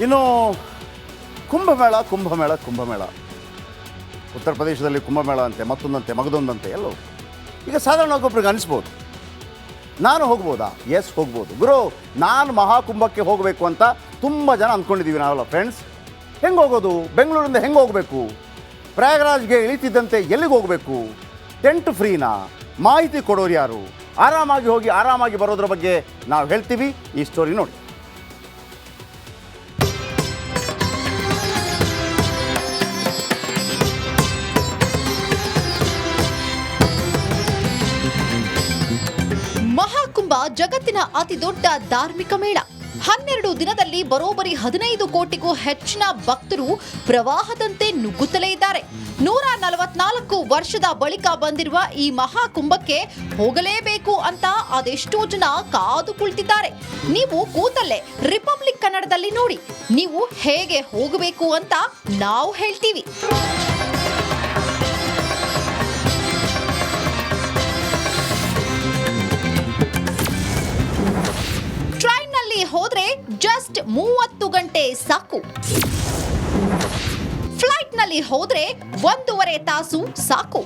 ಇನ್ನು ಕುಂಭಮೇಳ ಕುಂಭಮೇಳ ಕುಂಭಮೇಳ ಉತ್ತರ ಪ್ರದೇಶದಲ್ಲಿ ಕುಂಭಮೇಳ ಅಂತೆ, ಮತ್ತೊಂದಂತೆ, ಮಗದೊಂದಂತೆ ಎಲ್ಲವೂ. ಈಗ ಸಾಧಾರಣವಾಗಿ ಒಬ್ರಿಗೆ ಅನಿಸ್ಬೋದು, ನಾನು ಹೋಗ್ಬೋದಾ? ಎಸ್, ಹೋಗ್ಬೋದು ಗುರು. ನಾನು ಮಹಾಕುಂಭಕ್ಕೆ ಹೋಗಬೇಕು ಅಂತ ತುಂಬ ಜನ ಅಂದ್ಕೊಂಡಿದ್ದೀವಿ ನಾವೆಲ್ಲ ಫ್ರೆಂಡ್ಸ್. ಹೆಂಗೆ ಹೋಗೋದು? ಬೆಂಗಳೂರಿಂದ ಹೆಂಗೆ ಹೋಗಬೇಕು? ಪ್ರಯಾಗ್ರಾಜ್ಗೆ ಇಳಿತಿದ್ದಂತೆ ಎಲ್ಲಿಗೆ ಹೋಗಬೇಕು? ಟೆಂಟ್ ಫ್ರೀನಾ? ಮಾಹಿತಿ ಕೊಡೋರು ಯಾರು? ಆರಾಮಾಗಿ ಹೋಗಿ ಆರಾಮಾಗಿ ಬರೋದ್ರ ಬಗ್ಗೆ ನಾವು ಹೇಳ್ತೀವಿ. ಈ ಸ್ಟೋರಿ ನೋಡಿ. ಮಹಾಕುಂಭ ಜಗತ್ತಿನ ಅತಿ ದೊಡ್ಡ ಧಾರ್ಮಿಕ ಮೇಳ. 12 ದಿನದಲ್ಲಿ ಬರೋಬ್ಬರಿ 15 ಕೋಟಿಗೂ ಹೆಚ್ಚಿನ ಭಕ್ತರು ಪ್ರವಾಹದಂತೆ ನುಗ್ಗುತ್ತಲೇ ಇದ್ದಾರೆ. 144 ವರ್ಷದ ಬಳಿಕ ಬಂದಿರುವ ಈ ಮಹಾಕುಂಭಕ್ಕೆ ಹೋಗಲೇಬೇಕು ಅಂತ ಅದೆಷ್ಟೋ ಜನ ಕಾದು ಕುಳಿತಿದ್ದಾರೆ. ನೀವು ಕೂತಲ್ಲೇ ರಿಪಬ್ಲಿಕ್ ಕನ್ನಡದಲ್ಲಿ ನೋಡಿ. ನೀವು ಹೇಗೆ ಹೋಗಬೇಕು ಅಂತ ನಾವು ಹೇಳ್ತೀವಿ. ಹೋದ್ರೆ ಜಸ್ಟ್ 30 ಗಂಟೆ ಸಾಕು. ಫ್ಲೈಟ್ ನಲ್ಲಿ ಹೋದ್ರೆ 1.5 ತಾಸು ಸಾಕು.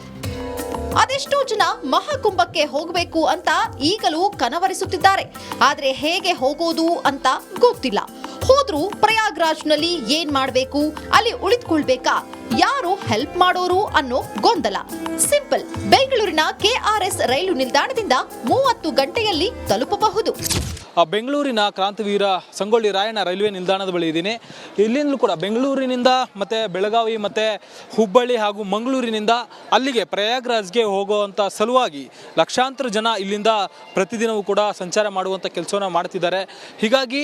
ಅದೆಷ್ಟೋ ಜನ ಮಹಾಕುಂಭಕ್ಕೆ ಹೋಗಬೇಕು ಅಂತ ಈಗಲೂ ಕನವರಿಸುತ್ತಿದ್ದಾರೆ. ಆದ್ರೆ ಹೇಗೆ ಹೋಗೋದು ಅಂತ ಗೊತ್ತಿಲ್ಲ. ಹೋದ್ರೂ ಪ್ರಯಾಗ್ರಾಜ್ನಲ್ಲಿ ಏನ್ ಮಾಡ್ಬೇಕು, ಅಲ್ಲಿ ಉಳಿದುಕೊಳ್ಬೇಕಾ, ಯಾರು ಹೆಲ್ಪ್ ಮಾಡೋರು ಅನ್ನೋ ಗೊಂದಲ. ಸಿಂಪಲ್, ಬೆಂಗಳೂರಿನ ಕೆಆರ್ಎಸ್ ರೈಲು ನಿಲ್ದಾಣದಿಂದ 30 ಗಂಟೆಯಲ್ಲಿ ತಲುಪಬಹುದು. ಬೆಂಗಳೂರಿನ ಕ್ರಾಂತಿವೀರ ಸಂಗೊಳ್ಳಿ ರಾಯಣ್ಣ ರೈಲ್ವೆ ನಿಲ್ದಾಣದ ಬಳಿ ಇದ್ದೀನಿ. ಇಲ್ಲಿಂದಲೂ ಕೂಡ ಬೆಂಗಳೂರಿನಿಂದ ಮತ್ತು ಬೆಳಗಾವಿ ಮತ್ತು ಹುಬ್ಬಳ್ಳಿ ಹಾಗೂ ಮಂಗಳೂರಿನಿಂದ ಅಲ್ಲಿಗೆ ಪ್ರಯಾಗ್ರಾಜ್ಗೆ ಹೋಗುವಂಥ ಸಲುವಾಗಿ ಲಕ್ಷಾಂತರ ಜನ ಇಲ್ಲಿಂದ ಪ್ರತಿದಿನವೂ ಕೂಡ ಸಂಚಾರ ಮಾಡುವಂಥ ಕೆಲಸವನ್ನು ಮಾಡ್ತಿದ್ದಾರೆ. ಹೀಗಾಗಿ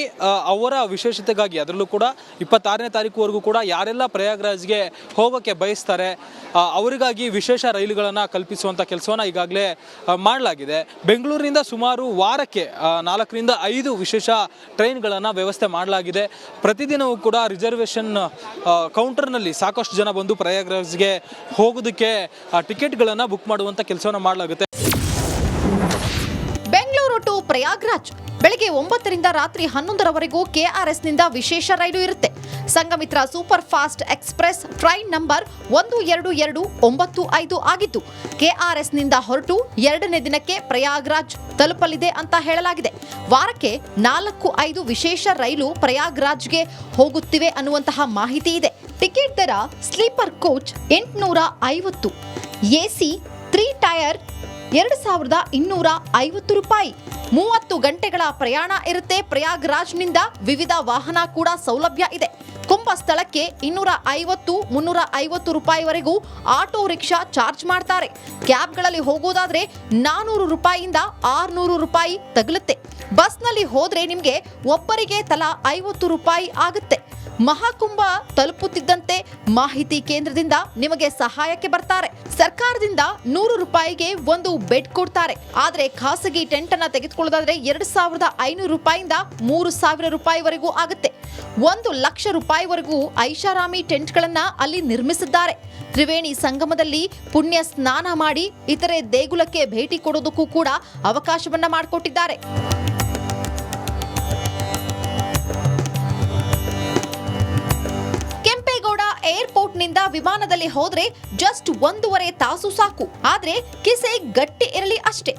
ಅವರ ವಿಶೇಷತೆಗಾಗಿ ಅದರಲ್ಲೂ ಕೂಡ 26ನೇ ತಾರೀಕುವರೆಗೂ ಕೂಡ ಯಾರೆಲ್ಲ ಪ್ರಯಾಗ್ರಾಜ್ಗೆ ಹೋಗೋಕ್ಕೆ ಬಯಸ್ತಾರೆ ಅವರಿಗಾಗಿ ವಿಶೇಷ ರೈಲುಗಳನ್ನು ಕಲ್ಪಿಸುವಂಥ ಕೆಲಸವನ್ನು ಈಗಾಗಲೇ ಮಾಡಲಾಗಿದೆ. ಬೆಂಗಳೂರಿನಿಂದ ಸುಮಾರು ವಾರಕ್ಕೆ 4ರಿಂದ 5 ವಿಶೇಷ ಟ್ರೈನ್ಗಳನ್ನು ವ್ಯವಸ್ಥೆ ಮಾಡಲಾಗಿದೆ. ಪ್ರತಿದಿನವೂ ಕೂಡ ರಿಸರ್ವೇಷನ್ ಕೌಂಟರ್ನಲ್ಲಿ ಸಾಕಷ್ಟು ಜನ ಬಂದು ಪ್ರಯಾಗ್ರಾಜ್ಗೆ ಹೋಗೋದಕ್ಕೆ ಟಿಕೆಟ್ಗಳನ್ನು ಬುಕ್ ಮಾಡುವಂಥ ಕೆಲಸವನ್ನು ಮಾಡಲಾಗುತ್ತೆ. ಬೆಂಗಳೂರು ಟು ಪ್ರಯಾಗ್ರಾಜ್ ಬೆಳಗ್ಗೆ 9ರಿಂದ ರಾತ್ರಿ 11ರವರೆಗೂ ಕೆಆರ್ಎಸ್ನಿಂದ ವಿಶೇಷ ರೈಲು ಇರುತ್ತೆ. Sanghamitra super fast express train number 1229 ಆಗಿದ್ದು ಕೆಆರ್ಎಸ್ನಿಂದ ಹೊರಟು 2ನೇ ದಿನಕ್ಕೆ ಪ್ರಯಾಗ್ರಾಜ್ ತಲುಪಲಿದೆ ಅಂತ ಹೇಳಲಾಗಿದೆ. ವಾರಕ್ಕೆ 4-5 ವಿಶೇಷ ರೈಲು ಪ್ರಯಾಗ್ರಾಜ್ಗೆ ಹೋಗುತ್ತಿವೆ ಅನ್ನುವಂತಹ ಮಾಹಿತಿ ಇದೆ. ಟಿಕೆಟ್ ದರ ಸ್ಲೀಪರ್ ಕೋಚ್ 850, ಎಸಿ 3 ಟೈರ್ 2250 ರೂಪಾಯಿ. 30 ಗಂಟೆಗಳ ಪ್ರಯಾಣ ಇರುತ್ತೆ. ಪ್ರಯಾಗ್ರಾಜ್ನಿಂದ ವಿವಿಧ ವಾಹನ ಕೂಡ ಸೌಲಭ್ಯ ಇದೆ. ಕುಂಭ ಸ್ಥಳಕ್ಕೆ 250-350 ರೂಪಾಯಿವರೆಗೂ ಆಟೋ ರಿಕ್ಷಾ ಚಾರ್ಜ್ ಮಾಡ್ತಾರೆ. ಕ್ಯಾಬ್ಗಳಲ್ಲಿ ಹೋಗೋದಾದ್ರೆ 400 ರೂಪಾಯಿಯಿಂದ 600 ರೂಪಾಯಿ ತಗಲುತ್ತೆ. ಬಸ್ನಲ್ಲಿ ಹೋದ್ರೆ ನಿಮ್ಗೆ ಒಬ್ಬರಿಗೆ ತಲಾ 50 ರೂಪಾಯಿ ಆಗುತ್ತೆ. ಮಹಾಕುಂಭ ತಲುಪುತ್ತಿದ್ದಂತೆ ಮಾಹಿತಿ ಕೇಂದ್ರದಿಂದ ನಿಮಗೆ ಸಹಾಯಕ್ಕೆ ಬರ್ತಾರೆ. ಸರ್ಕಾರದಿಂದ 100 ರೂಪಾಯಿಗೆ ಒಂದು ಬೆಡ್ ಕೊಡ್ತಾರೆ. ಆದ್ರೆ ಖಾಸಗಿ ಟೆಂಟ್ ಅನ್ನ ತೆಗೆದುಕೊಳ್ಳೋದಾದ್ರೆ 2500 ರೂಪಾಯಿಯಿಂದ 3000 ರೂಪಾಯಿವರೆಗೂ ಆಗುತ್ತೆ. 1 ಲಕ್ಷ ರೂಪಾಯಿವರೆಗೂ ಐಷಾರಾಮಿ ಟೆಂಟ್ಗಳನ್ನ ಅಲ್ಲಿ ನಿರ್ಮಿಸಿದ್ದಾರೆ. ತ್ರಿವೇಣಿ ಸಂಗಮದಲ್ಲಿ ಪುಣ್ಯ ಸ್ನಾನ ಮಾಡಿ ಇತರೆ ದೇಗುಲಕ್ಕೆ ಭೇಟಿ ಕೊಡೋದಕ್ಕೂ ಕೂಡ ಅವಕಾಶವನ್ನ ಮಾಡಿಕೊಟ್ಟಿದ್ದಾರೆ. ಏರ್ಪೋರ್ಟ್ನಿಂದ ವಿಮಾನದಲ್ಲಿ ಹೋದ್ರೆ ಜಸ್ಟ್ 1.5 ತಾಸು ಸಾಕು. ಆದ್ರೆ ಕಿಸೆ ಗಟ್ಟಿ ಇರಲಿ ಅಷ್ಟೇ.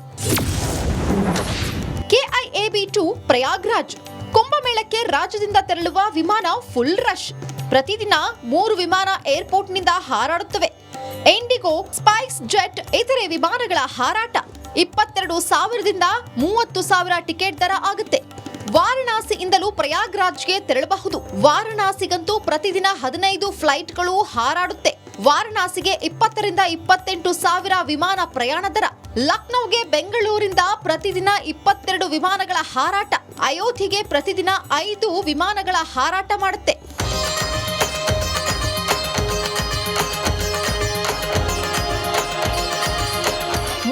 KIAB ಟು ಪ್ರಯಾಗ್ರಾಜ್ ಕುಂಭಮೇಳಕ್ಕೆ ರಾಜ್ಯದಿಂದ ತೆರಳುವ ವಿಮಾನ ಫುಲ್ ರಶ್. ಪ್ರತಿದಿನ 3 ವಿಮಾನ ಏರ್ಪೋರ್ಟ್ನಿಂದ ಹಾರಾಡುತ್ತವೆ. ಇಂಡಿಗೋ, ಸ್ಪೈಸ್ ಜೆಟ್ ಇತರೆ ವಿಮಾನಗಳ ಹಾರಾಟ 22,000ದಿಂದ 30,000 ಟಿಕೆಟ್ ದರ ಆಗುತ್ತೆ. ವಾರಣಾಸಿಯಿಂದಲೂ ಪ್ರಯಾಗ್ರಾಜ್ಗೆ ತೆರಳಬಹುದು. ವಾರಣಾಸಿಗಂತೂ ಪ್ರತಿದಿನ 15 ಫ್ಲೈಟ್ಗಳು ಹಾರಾಡುತ್ತೆ. ವಾರಣಾಸಿಗೆ 20ರಿಂದ 28,000 ವಿಮಾನ ಪ್ರಯಾಣ ದರ. ಲಕ್ನೋಗೆ ಬೆಂಗಳೂರಿಂದ ಪ್ರತಿದಿನ 22 ವಿಮಾನಗಳ ಹಾರಾಟ. ಅಯೋಧ್ಯೆಗೆ ಪ್ರತಿದಿನ 5 ವಿಮಾನಗಳ ಹಾರಾಟ ಮಾಡುತ್ತೆ.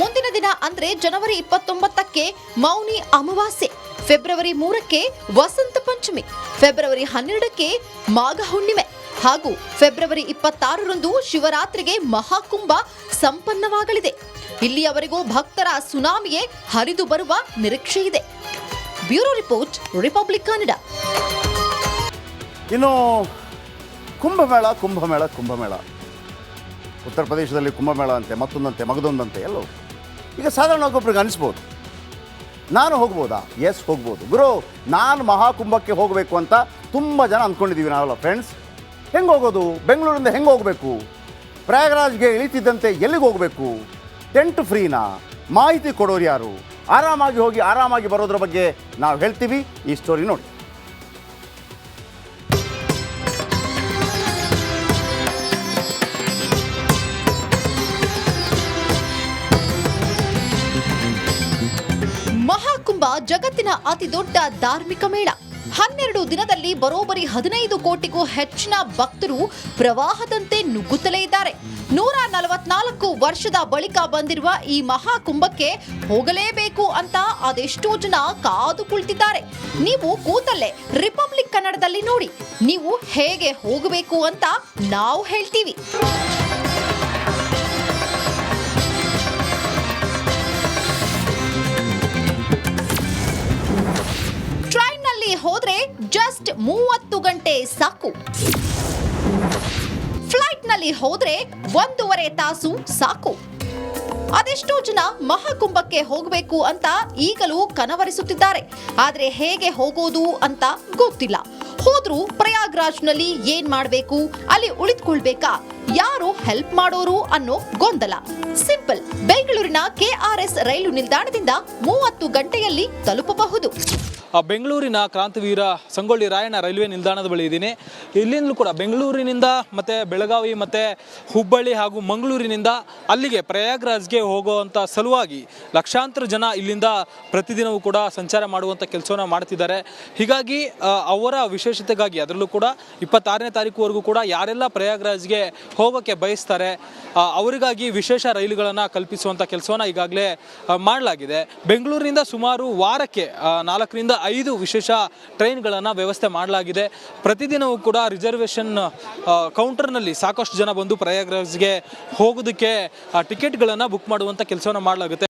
ಮುಂದಿನ ದಿನ ಅಂದ್ರೆ ಜನವರಿ 29ಕ್ಕೆ ಮೌನಿ ಅಮಾವಾಸ್ಯೆ, ಫೆಬ್ರವರಿ 3ಕ್ಕೆ ವಸಂತ ಪಂಚಮಿ, ಫೆಬ್ರವರಿ 12ಕ್ಕೆ ಮಾಘ ಹುಣ್ಣಿಮೆ ಹಾಗೂ ಫೆಬ್ರವರಿ 26ರಂದು ಶಿವರಾತ್ರಿಗೆ ಮಹಾಕುಂಭ ಸಂಪನ್ನವಾಗಲಿದೆ. ಇಲ್ಲಿಯವರೆಗೂ ಭಕ್ತರ ಸುನಾಮಿಯೇ ಹರಿದು ಬರುವ ನಿರೀಕ್ಷೆ ಇದೆ. Bureau report, republic Kannada. ಇನ್ನು ಕುಂಭಮೇಳ ಕುಂಭಮೇಳ ಕುಂಭಮೇಳ ಉತ್ತರ ಪ್ರದೇಶದಲ್ಲಿ ಕುಂಭಮೇಳ ಅಂತೆ, ಮತ್ತೊಂದಂತೆ, ಮಗದೊಂದಂತೆ ಎಲ್ಲವೂ. ಈಗ ಸಾಧಾರಣವಾಗಿ ಒಬ್ರಿಗೆ ಅನಿಸ್ಬೋದು, ನಾನು ಹೋಗ್ಬೋದಾ? ಎಸ್, ಹೋಗ್ಬೋದು. ಗುರು, ನಾನು ಮಹಾಕುಂಭಕ್ಕೆ ಹೋಗಬೇಕು ಅಂತ ತುಂಬ ಜನ ಅಂದ್ಕೊಂಡಿದ್ದೀವಿ ನಾವೆಲ್ಲ ಫ್ರೆಂಡ್ಸ್. ಹೆಂಗೆ ಹೋಗೋದು? ಬೆಂಗಳೂರಿಂದ ಹೆಂಗೆ ಹೋಗಬೇಕು? ಪ್ರಯಾಗ್ರಾಜ್ಗೆ ಇಳಿತಿದ್ದಂತೆ ಎಲ್ಲಿಗೆ ಹೋಗಬೇಕು? ಟೆಂಟ್ ಫ್ರೀನಾ? ಮಾಹಿತಿ ಕೊಡೋರು ಯಾರು? ಆರಾಮಾಗಿ ಹೋಗಿ ಆರಾಮಾಗಿ ಬರೋದ್ರ ಬಗ್ಗೆ ನಾವು ಹೇಳ್ತೀವಿ. ಈ ಸ್ಟೋರಿ ನೋಡಿ. ಮಹಾಕುಂಭ ಜಗತ್ತಿನ ಅತಿ ದೊಡ್ಡ ಧಾರ್ಮಿಕ ಮೇಳ. 12 ದಿನದಲ್ಲಿ ಬರೋಬ್ಬರಿ 15 ಕೋಟಿಗೂ ಹೆಚ್ಚಿನ ಭಕ್ತರು ಪ್ರವಾಹದಂತೆ ನುಗ್ಗುತ್ತಲೇ ಇದ್ದಾರೆ. 144 ವರ್ಷದ ಬಳಿಕ ಬಂದಿರುವ ಈ ಮಹಾಕುಂಭಕ್ಕೆ ಹೋಗಲೇಬೇಕು ಅಂತ ಅದೆಷ್ಟೋ ಜನ ಕಾದು ಕುಳಿತಿದ್ದಾರೆ. ನೀವು ಕೂತಲ್ಲೇ ರಿಪಬ್ಲಿಕ್ ಕನ್ನಡದಲ್ಲಿ ನೋಡಿ. ನೀವು ಹೇಗೆ ಹೋಗಬೇಕು ಅಂತ ನಾವು ಹೇಳ್ತೀವಿ. ಹೋದ್ರೆ ಜಸ್ಟ್ 30 ಗಂಟೆ ಸಾಕು. ಫ್ಲೈಟ್ ನಲ್ಲಿ ಹೋದ್ರೆ 1.5 ತಾಸು ಸಾಕು. ಅದೆಷ್ಟೋ ಜನ ಮಹಾಕುಂಭಕ್ಕೆ ಹೋಗಬೇಕು ಅಂತ ಈಗಲೂ ಕನವರಿಸುತ್ತಿದ್ದಾರೆ. ಆದ್ರೆ ಹೇಗೆ ಹೋಗೋದು ಅಂತ ಗೊತ್ತಿಲ್ಲ. ಹೋದ್ರೂ ಪ್ರಯಾಗ್ರಾಜ್ನಲ್ಲಿ ಏನ್ ಮಾಡ್ಬೇಕು, ಅಲ್ಲಿ ಉಳಿದುಕೊಳ್ಬೇಕಾ, ಯಾರು ಹೆಲ್ಪ್ ಮಾಡೋರು ಅನ್ನೋ ಗೊಂದಲ. ಸಿಂಪಲ್, ಬೆಂಗಳೂರಿನ KRS ರೈಲು ನಿಲ್ದಾಣದಿಂದ 30 ಗಂಟೆಯಲ್ಲಿ ತಲುಪಬಹುದು. ಬೆಂಗಳೂರಿನ ಕ್ರಾಂತಿವೀರ ಸಂಗೊಳ್ಳಿ ರಾಯಣ್ಣ ರೈಲ್ವೆ ನಿಲ್ದಾಣದ ಬಳಿ ಇದ್ದೀನಿ. ಇಲ್ಲಿಂದಲೂ ಕೂಡ ಬೆಂಗಳೂರಿನಿಂದ ಮತ್ತು ಬೆಳಗಾವಿ ಮತ್ತು ಹುಬ್ಬಳ್ಳಿ ಹಾಗೂ ಮಂಗಳೂರಿನಿಂದ ಅಲ್ಲಿಗೆ ಪ್ರಯಾಗ್ರಾಜ್ಗೆ ಹೋಗುವಂಥ ಸಲುವಾಗಿ ಲಕ್ಷಾಂತರ ಜನ ಇಲ್ಲಿಂದ ಪ್ರತಿದಿನವೂ ಕೂಡ ಸಂಚಾರ ಮಾಡುವಂಥ ಕೆಲಸವನ್ನು ಮಾಡ್ತಿದ್ದಾರೆ. ಹೀಗಾಗಿ ಅವರ ವಿಶೇಷತೆಗಾಗಿ ಅದರಲ್ಲೂ ಕೂಡ 26ನೇ ತಾರೀಕುವರೆಗೂ ಕೂಡ ಯಾರೆಲ್ಲ ಪ್ರಯಾಗ್ರಾಜ್ಗೆ ಹೋಗೋಕ್ಕೆ ಬಯಸ್ತಾರೆ ಅವರಿಗಾಗಿ ವಿಶೇಷ ರೈಲುಗಳನ್ನು ಕಲ್ಪಿಸುವಂಥ ಕೆಲಸವನ್ನು ಈಗಾಗಲೇ ಮಾಡಲಾಗಿದೆ. ಬೆಂಗಳೂರಿನಿಂದ ಸುಮಾರು ವಾರಕ್ಕೆ 4 ರಿಂದ 5 ವಿಶೇಷ ಟ್ರೈನ್ಗಳನ್ನು ವ್ಯವಸ್ಥೆ ಮಾಡಲಾಗಿದೆ. ಪ್ರತಿದಿನವೂ ಕೂಡ ರಿಸರ್ವೇಷನ್ ಕೌಂಟರ್ನಲ್ಲಿ ಸಾಕಷ್ಟು ಜನ ಬಂದು ಪ್ರಯಾಗ್ರಾಜ್ಗೆ ಹೋಗೋದಕ್ಕೆ ಟಿಕೆಟ್ಗಳನ್ನು ಬುಕ್ ಮಾಡುವಂಥ ಕೆಲಸವನ್ನು ಮಾಡಲಾಗುತ್ತೆ.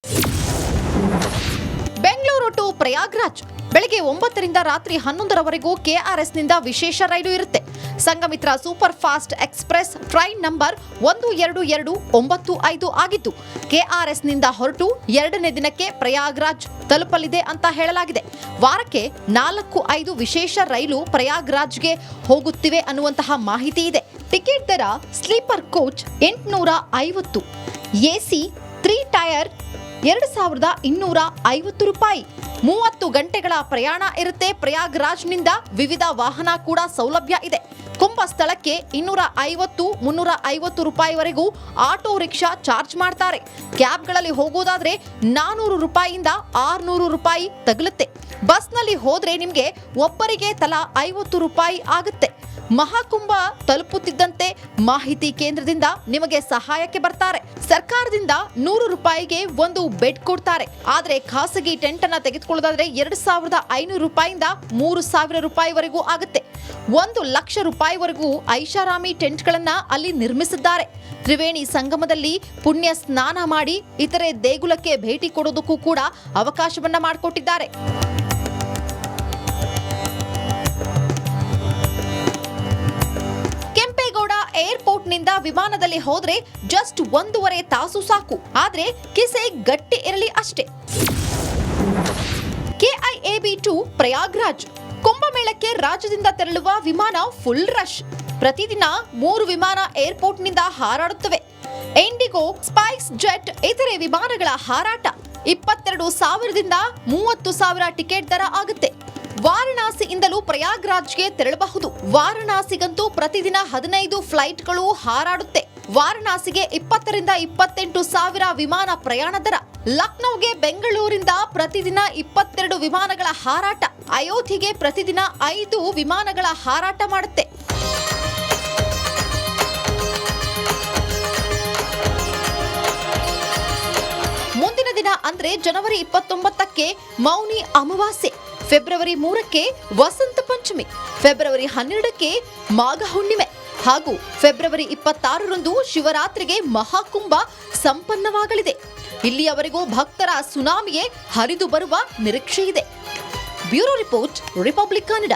ಬೆಂಗಳೂರು ಟು ಪ್ರಯಾಗ್ರಾಜ್ ಬೆಳಗ್ಗೆ 9 ರಿಂದ ರಾತ್ರಿ 11ರವರೆಗೂ KRSನಿಂದ ವಿಶೇಷ ರೈಲು ಇರುತ್ತೆ. Sanghamitra super fast express train number 12295 ಆಗಿದ್ದು KRSನಿಂದ ಹೊರಟು 2ನೇ ದಿನಕ್ಕೆ ಪ್ರಯಾಗ್ರಾಜ್ ತಲುಪಲಿದೆ ಅಂತ ಹೇಳಲಾಗಿದೆ. ವಾರಕ್ಕೆ 4-5 ವಿಶೇಷ ರೈಲು ಪ್ರಯಾಗ್ರಾಜ್ಗೆ ಹೋಗುತ್ತಿವೆ ಅನ್ನುವಂತಹ ಮಾಹಿತಿ ಇದೆ. ಟಿಕೆಟ್ ದರ ಸ್ಲೀಪರ್ ಕೋಚ್ 850, AC 3 ಟೈರ್ 2250 ರೂಪಾಯಿ. 30 ಗಂಟೆಗಳ ಪ್ರಯಾಣ ಇರುತ್ತೆ. ಪ್ರಯಾಗ್ರಾಜ್ನಿಂದ ವಿವಿಧ ವಾಹನ ಕೂಡ ಸೌಲಭ್ಯ ಇದೆ. ಕುಂಭ ಸ್ಥಳಕ್ಕೆ 250-350 ರೂಪಾಯಿವರೆಗೂ ಆಟೋ ರಿಕ್ಷಾ ಚಾರ್ಜ್ ಮಾಡ್ತಾರೆ. ಕ್ಯಾಬ್ಗಳಲ್ಲಿ ಹೋಗೋದಾದ್ರೆ 400 ರೂಪಾಯಿಯಿಂದ 600 ರೂಪಾಯಿ ತಗಲುತ್ತೆ. ಬಸ್ನಲ್ಲಿ ಹೋದ್ರೆ ನಿಮಗೆ ಒಬ್ಬರಿಗೆ ತಲಾ 50 ರೂಪಾಯಿ ಆಗುತ್ತೆ. ಮಹಾಕುಂಭ ತಲುಪುತ್ತಿದ್ದಂತೆ ಮಾಹಿತಿ ಕೇಂದ್ರದಿಂದ ನಿಮಗೆ ಸಹಾಯಕ್ಕೆ ಬರ್ತಾರೆ. ಸರ್ಕಾರದಿಂದ 100 ರೂಪಾಯಿಗೆ ಒಂದು ಬೆಡ್ ಕೊಡ್ತಾರೆ. ಆದ್ರೆ ಖಾಸಗಿ ಟೆಂಟ್ ಅನ್ನ ತೆಗೆದುಕೊಳ್ಳೋದಾದ್ರೆ 2500 ರೂಪಾಯಿಂದ 3000 ರೂಪಾಯಿವರೆಗೂ ಆಗುತ್ತೆ. 1 ಲಕ್ಷ ರೂಪಾಯಿವರೆಗೂ ಐಷಾರಾಮಿ ಟೆಂಟ್ಗಳನ್ನ ಅಲ್ಲಿ ನಿರ್ಮಿಸಿದ್ದಾರೆ. ತ್ರಿವೇಣಿ ಸಂಗಮದಲ್ಲಿ ಪುಣ್ಯ ಸ್ನಾನ ಮಾಡಿ ಇತರೆ ದೇಗುಲಕ್ಕೆ ಭೇಟಿ ಕೊಡೋದಕ್ಕೂ ಕೂಡ ಅವಕಾಶವನ್ನ ಮಾಡಿಕೊಟ್ಟಿದ್ದಾರೆ. ಏರ್ಪೋರ್ಟ್ನಿಂದ ವಿಮಾನದಲ್ಲಿ ಹೋದ್ರೆ ಜಸ್ಟ್ 1.5 ತಾಸು ಸಾಕು. ಆದ್ರೆ ಕಿಸೆ ಗಟ್ಟಿ ಇರಲಿ ಅಷ್ಟೇ. KIAB ಟು ಪ್ರಯಾಗ್ರಾಜ್ ಕುಂಭಮೇಳಕ್ಕೆ ರಾಜ್ಯದಿಂದ ತೆರಳುವ ವಿಮಾನ ಫುಲ್ ರಶ್. ಪ್ರತಿದಿನ 3 ವಿಮಾನ ಏರ್ಪೋರ್ಟ್ನಿಂದ ಹಾರಾಡುತ್ತವೆ. ಇಂಡಿಗೋ, ಸ್ಪೈಸ್ ಜೆಟ್ ಇತರೆ ವಿಮಾನಗಳ ಹಾರಾಟ 22,000ದಿಂದ 30,000 ಟಿಕೆಟ್ ದರ ಆಗುತ್ತೆ. ವಾರಣಾಸಿಯಿಂದಲೂ ಪ್ರಯಾಗ್ರಾಜ್ಗೆ ತೆರಳಬಹುದು. ವಾರಣಾಸಿಗಂತೂ ಪ್ರತಿದಿನ 15 ಫ್ಲೈಟ್ಗಳು ಹಾರಾಡುತ್ತೆ. ವಾರಣಾಸಿಗೆ 20 ರಿಂದ 28,000 ವಿಮಾನ ಪ್ರಯಾಣ ದರ. ಲಕ್ನೋಗೆ ಬೆಂಗಳೂರಿಂದ ಪ್ರತಿದಿನ 22 ವಿಮಾನಗಳ ಹಾರಾಟ. ಅಯೋಧ್ಯೆಗೆ ಪ್ರತಿದಿನ 5 ವಿಮಾನಗಳ ಹಾರಾಟ ಮಾಡುತ್ತೆ. ಮುಂದಿನ ದಿನ ಅಂದ್ರೆ ಜನವರಿ 29ಕ್ಕೆ ಮೌನಿ ಅಮಾವಾಸ್ಯೆ, ಫೆಬ್ರವರಿ 3ಕ್ಕೆ ವಸಂತ ಪಂಚಮಿ, ಫೆಬ್ರವರಿ 12ಕ್ಕೆ ಮಾಘ ಹುಣ್ಣಿಮೆ ಹಾಗೂ ಫೆಬ್ರವರಿ 26ರಂದು ಶಿವರಾತ್ರಿಗೆ ಮಹಾಕುಂಭ ಸಂಪನ್ನವಾಗಲಿದೆ. ಇಲ್ಲಿಯವರೆಗೂ ಭಕ್ತರ ಸುನಾಮಿಯೇ ಹರಿದು ಬರುವ ನಿರೀಕ್ಷೆ ಇದೆ. Bureau report, republic Kannada.